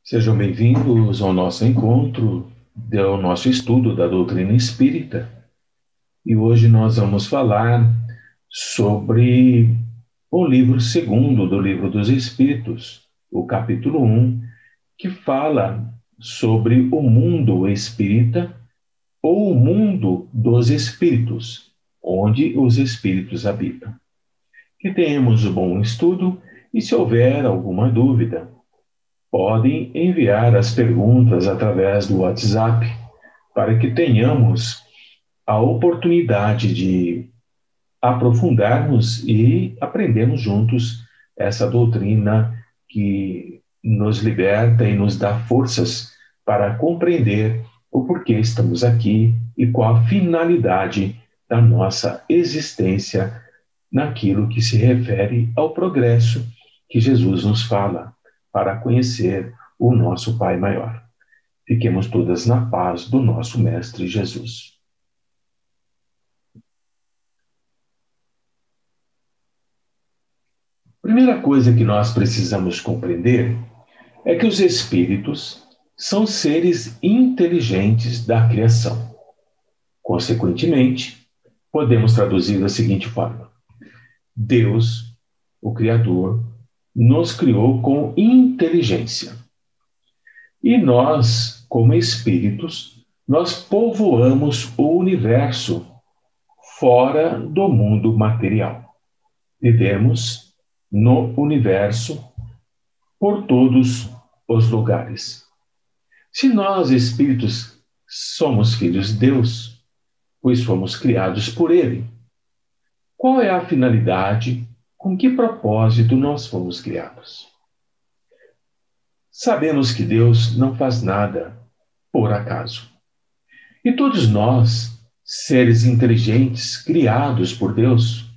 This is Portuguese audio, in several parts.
Sejam bem-vindos ao nosso encontro, ao nosso estudo da doutrina espírita. E hoje nós vamos falar sobre o livro segundo do Livro dos Espíritos, o capítulo 1, que fala sobre o mundo espírita ou o mundo dos espíritos, onde os espíritos habitam. Que tenhamos um bom estudo e, se houver alguma dúvida, podem enviar as perguntas através do WhatsApp para que tenhamos a oportunidade de aprofundarmos e aprendermos juntos essa doutrina que nos liberta e nos dá forças para compreender o porquê estamos aqui e qual a finalidade da nossa existência naquilo que se refere ao progresso que Jesus nos fala para conhecer o nosso Pai maior. Fiquemos todas na paz do nosso Mestre Jesus. Primeira coisa que nós precisamos compreender é que os espíritos são seres inteligentes da criação. Consequentemente, podemos traduzir da seguinte forma: Deus, o Criador, nos criou com inteligência. E nós, como espíritos, nós povoamos o universo fora do mundo material. Vivemos no universo por todos os lugares. Se nós, espíritos, somos filhos de Deus, pois fomos criados por Ele, qual é a finalidade, com que propósito nós fomos criados? Sabemos que Deus não faz nada por acaso. E todos nós, seres inteligentes, criados por Deus,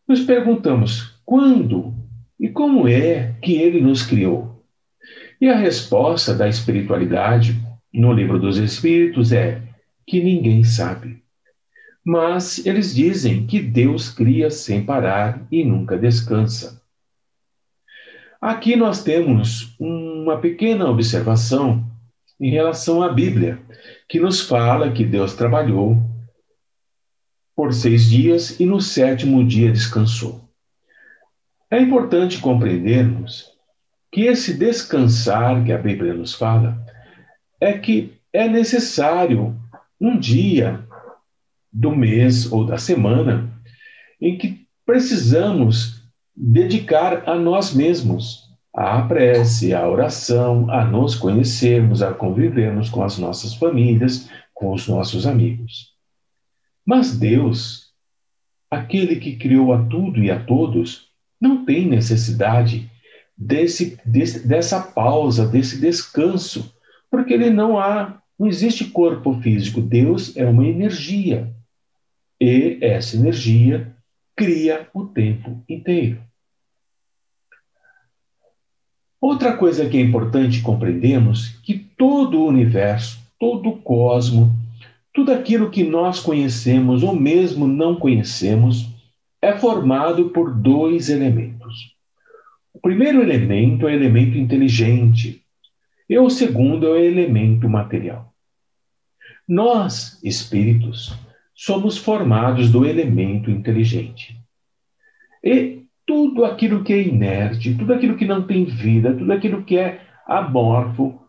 nos perguntamos quando e como é que Ele nos criou. E a resposta da espiritualidade no Livro dos Espíritos é que ninguém sabe. Mas eles dizem que Deus cria sem parar e nunca descansa. Aqui nós temos uma pequena observação em relação à Bíblia, que nos fala que Deus trabalhou por 6 dias e no 7º dia descansou. É importante compreendermos que esse descansar que a Bíblia nos fala é que é necessário um dia do mês ou da semana em que precisamos dedicar a nós mesmos, à prece, à oração, a nos conhecermos, a convivermos com as nossas famílias, com os nossos amigos. Mas Deus, aquele que criou a tudo e a todos, não tem necessidade dessa pausa, desse descanso, porque ele não existe corpo físico. Deus é uma energia. E essa energia cria o tempo inteiro. Outra coisa que é importante compreendermos que todo o universo, todo o cosmos, tudo aquilo que nós conhecemos ou mesmo não conhecemos é formado por 2 elementos. O primeiro elemento é o elemento inteligente e o segundo é o elemento material. Nós, espíritos, somos formados do elemento inteligente. E tudo aquilo que é inerte, tudo aquilo que não tem vida, tudo aquilo que é amorfo,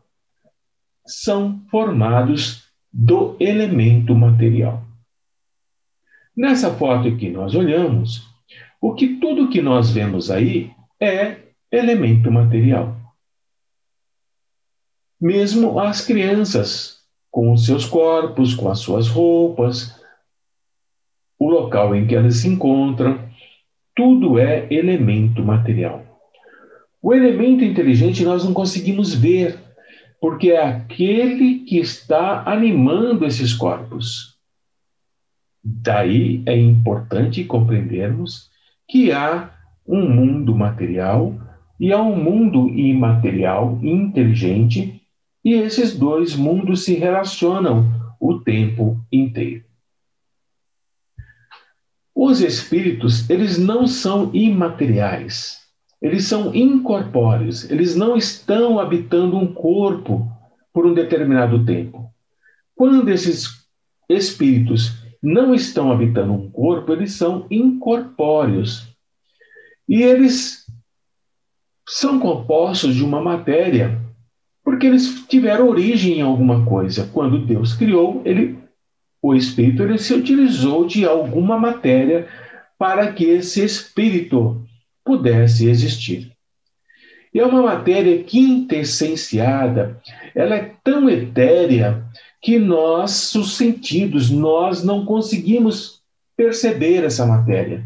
são formados do elemento material. Nessa foto que nós olhamos, tudo que nós vemos aí é elemento material. Mesmo as crianças, com os seus corpos, com as suas roupas, o local em que elas se encontram, tudo é elemento material. O elemento inteligente nós não conseguimos ver, porque é aquele que está animando esses corpos. Daí é importante compreendermos que há um mundo material e há um mundo imaterial, inteligente, e esses 2 mundos se relacionam o tempo inteiro. Os espíritos, eles não são imateriais. Eles são incorpóreos, eles não estão habitando um corpo por um determinado tempo. Quando esses espíritos não estão habitando um corpo, eles são incorpóreos. E eles são compostos de uma matéria, porque eles tiveram origem em alguma coisa. Quando Deus criou, o espírito ele se utilizou de alguma matéria para que esse espírito pudesse existir. E é uma matéria quintessenciada, ela é tão etérea que nossos sentidos, nós não conseguimos perceber essa matéria.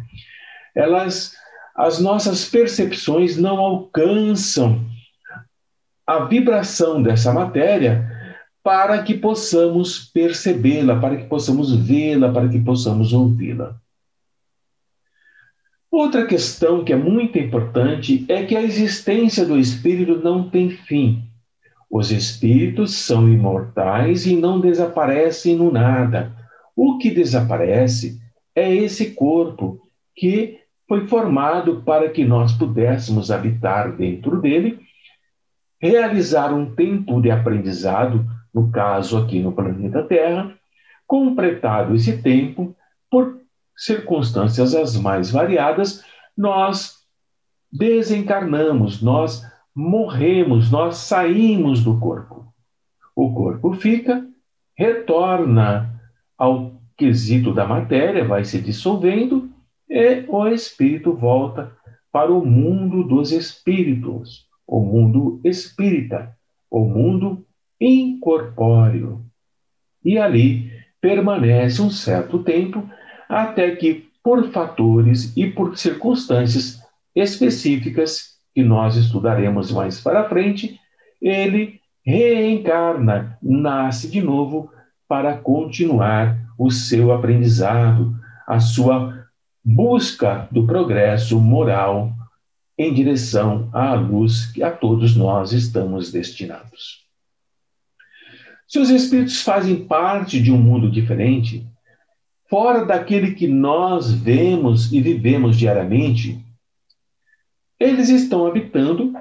As nossas percepções não alcançam a vibração dessa matéria para que possamos percebê-la, para que possamos vê-la, para que possamos ouvi-la. Outra questão que é muito importante é que a existência do espírito não tem fim. Os espíritos são imortais e não desaparecem no nada. O que desaparece é esse corpo que foi formado para que nós pudéssemos habitar dentro dele, realizar um tempo de aprendizado, no caso aqui no planeta Terra, completado esse tempo, por circunstâncias as mais variadas, nós desencarnamos, nós morremos, nós saímos do corpo. O corpo fica, retorna ao quesito da matéria, vai se dissolvendo e o espírito volta para o mundo dos espíritos, o mundo espírita, o mundo incorpóreo. E ali permanece um certo tempo até que, por fatores e por circunstâncias específicas que nós estudaremos mais para frente, ele reencarna, nasce de novo para continuar o seu aprendizado, a sua busca do progresso moral em direção à luz que a todos nós estamos destinados. Se os espíritos fazem parte de um mundo diferente, fora daquele que nós vemos e vivemos diariamente, eles estão habitando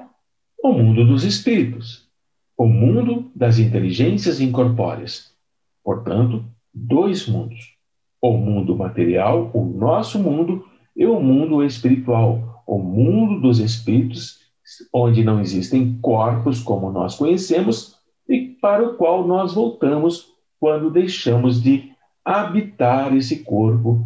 o mundo dos espíritos, o mundo das inteligências incorpóreas. Portanto, dois mundos: o mundo material, o nosso mundo, e o mundo espiritual, o mundo dos espíritos, onde não existem corpos como nós conhecemos e para o qual nós voltamos quando deixamos de habitar esse corpo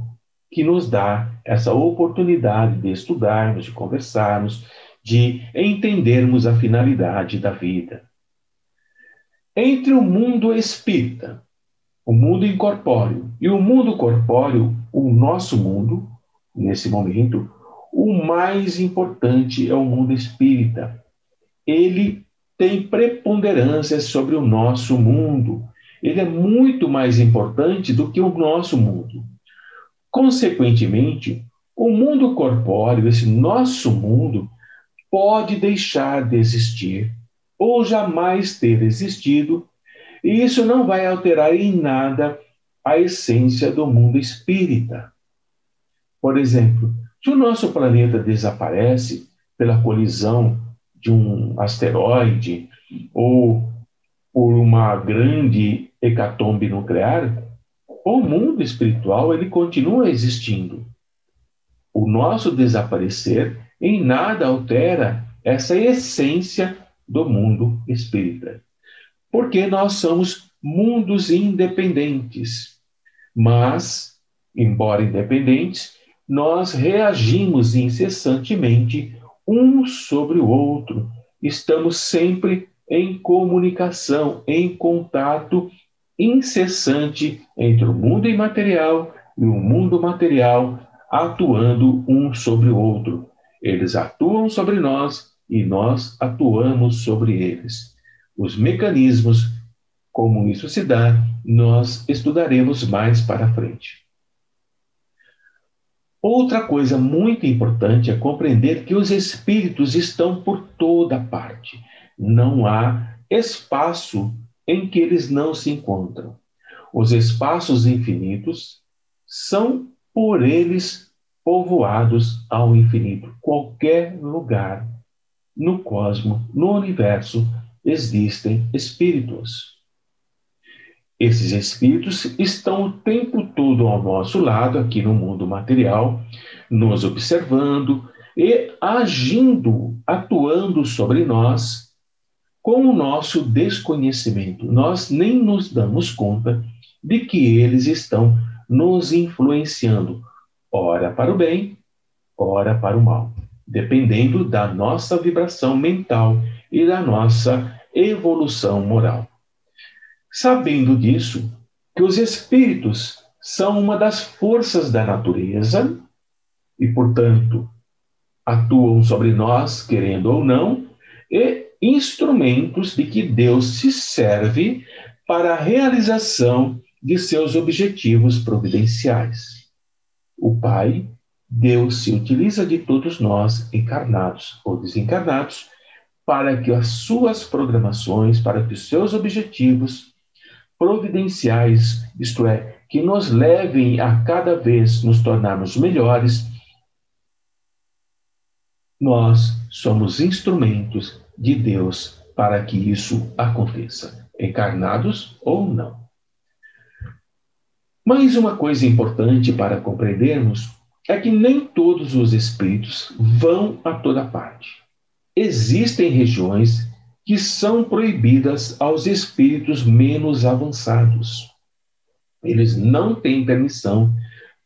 que nos dá essa oportunidade de estudarmos, de conversarmos, de entendermos a finalidade da vida. Entre o mundo espírita, o mundo incorpóreo e o mundo corpóreo, o nosso mundo, nesse momento, o mais importante é o mundo espírita. Ele tem preponderância sobre o nosso mundo. Ele é muito mais importante do que o nosso mundo. Consequentemente, o mundo corpóreo, esse nosso mundo, pode deixar de existir ou jamais ter existido, e isso não vai alterar em nada a essência do mundo espírita. Por exemplo, se o nosso planeta desaparece pela colisão de um asteroide ou por uma grande hecatombe nuclear, o mundo espiritual ele continua existindo. O nosso desaparecer em nada altera essa essência do mundo espírita, porque nós somos mundos independentes. Mas, embora independentes, nós reagimos incessantemente um sobre o outro. Estamos sempre em comunicação, em contato incessante entre o mundo imaterial e o mundo material, atuando um sobre o outro. Eles atuam sobre nós e nós atuamos sobre eles. Os mecanismos, como isso se dá, nós estudaremos mais para frente. Outra coisa muito importante é compreender que os espíritos estão por toda parte. Não há espaço em que eles não se encontram. Os espaços infinitos são por eles povoados ao infinito. Qualquer lugar no cosmos, no universo, existem espíritos. Esses espíritos estão o tempo todo ao nosso lado, aqui no mundo material, nos observando e agindo, atuando sobre nós com o nosso desconhecimento. Nós nem nos damos conta de que eles estão nos influenciando, ora para o bem, ora para o mal, dependendo da nossa vibração mental e da nossa evolução moral. Sabendo disso, que os espíritos são uma das forças da natureza e, portanto, atuam sobre nós, querendo ou não, e instrumentos de que Deus se serve para a realização de seus objetivos providenciais. O Pai, Deus, se utiliza de todos nós, encarnados ou desencarnados, para que as suas programações, para que os seus objetivos providenciais, isto é, que nos levem a cada vez nos tornarmos melhores, nós somos instrumentos de Deus para que isso aconteça, encarnados ou não. Mas uma coisa importante para compreendermos é que nem todos os espíritos vão a toda parte. Existem regiões que são proibidas aos espíritos menos avançados. Eles não têm permissão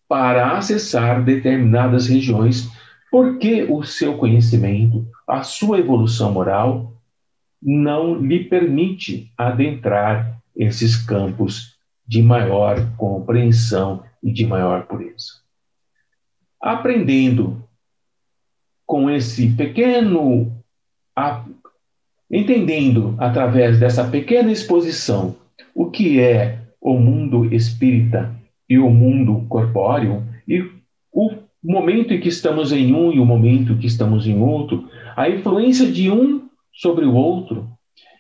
para acessar determinadas regiões porque o seu conhecimento, a sua evolução moral, não lhe permite adentrar esses campos de maior compreensão e de maior pureza. Aprendendo com esse pequeno, entendendo através dessa pequena exposição o que é o mundo espírita e o mundo corpóreo e o momento em que estamos em um e o momento em que estamos em outro, a influência de um sobre o outro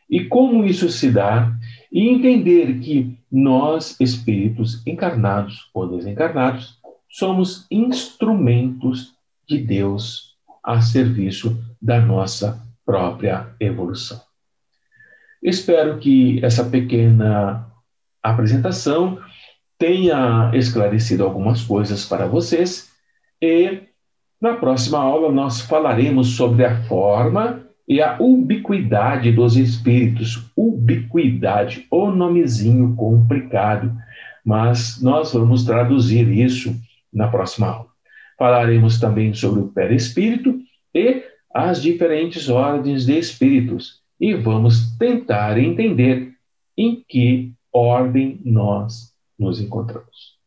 e como isso se dá, e entender que nós, espíritos encarnados ou desencarnados, somos instrumentos de Deus a serviço da nossa própria evolução. Espero que essa pequena apresentação tenha esclarecido algumas coisas para vocês e na próxima aula nós falaremos sobre a forma e a ubiquidade dos espíritos. Ubiquidade, o nomezinho complicado, mas nós vamos traduzir isso na próxima aula. Falaremos também sobre o perispírito e as diferentes ordens de espíritos e vamos tentar entender em que ordem nós nos encontramos.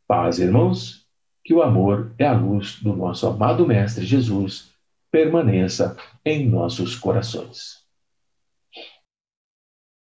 Paz, irmãos, que o amor e a luz do nosso amado Mestre Jesus permaneça em nossos corações.